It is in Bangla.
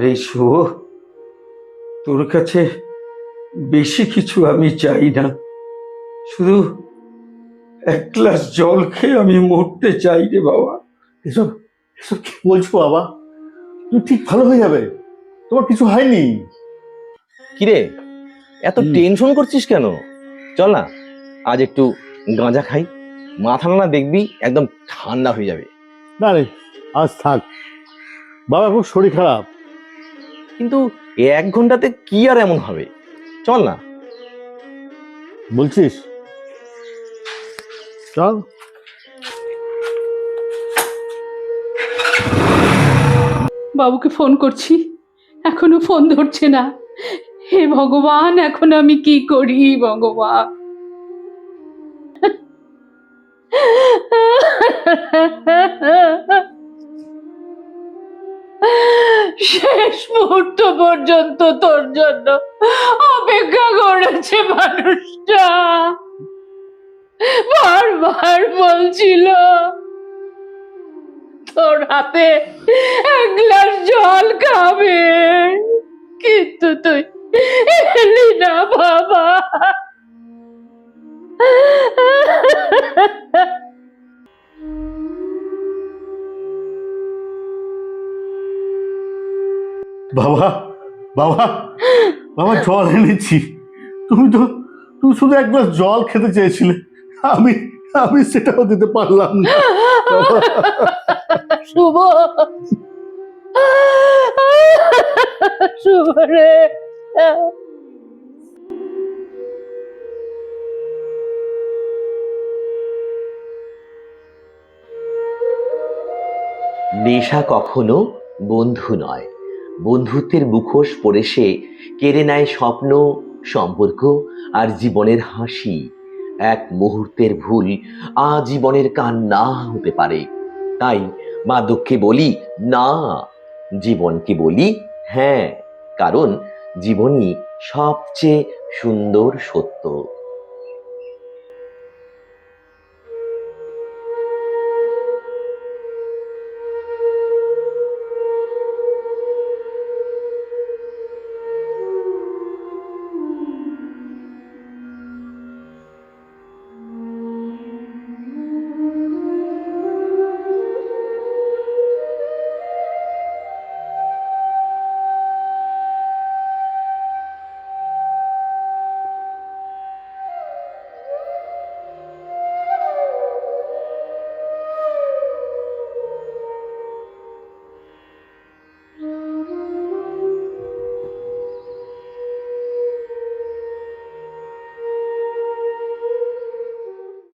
আরে শুভ, তোর কাছে বেশি কিছু আমি চাই না, শুধু এক গ্লাস জল খেয়ে আমি মরতে চাই রে বাবা। এসব এসব কি বলছো বাবা? তুমি ঠিক ভালো হয়ে যাবে, তোমার কিছু হয়নি। কিরে, এত টেনশন করছিস কেন? চল না, আজ একটু গাঁজা খাই, মাথা না দেখবি একদম ঠান্ডা হয়ে যাবে। না রে, আজ থাক, বাবা খুব শরীর খারাপ। কিন্তু 1 ঘন্টাতে কি আর এমন হবে? চল না। বলছিস? চল। বাবুকে ফোন করছি, এখনো ফোন ধরছে না। হে ভগবান, এখন আমি কি করি ভগবান? শেষ মুহূর্ত পর্যন্ত তোর জন্য অপেক্ষা করেছে মানুষটা, বারবার বলছিল তোর হাতে এক গ্লাস জল খাবে, কিন্তু তুই এলি না বাবা। বাবা, বাবা, বাবা, জল এনেছি। তুমি শুধু এক গ্লাস জল খেতে চেয়েছিলে, আমি আমি সেটাও দিতে পারলাম না। শুভ, শুভ রে। নেশা কখনো বন্ধু নয়, বন্ধুত্বের মুখোশ পরে সে কেড়ে নেয় স্বপ্ন, সম্পর্ক আর জীবনের হাসি। এক মুহূর্তের ভুল আজীবনের কান্না হতে পারে। তাই মাদককে বলি না, জীবনকে বলি হ্যাঁ, কারণ জীবনই সবচেয়ে সুন্দর সত্য।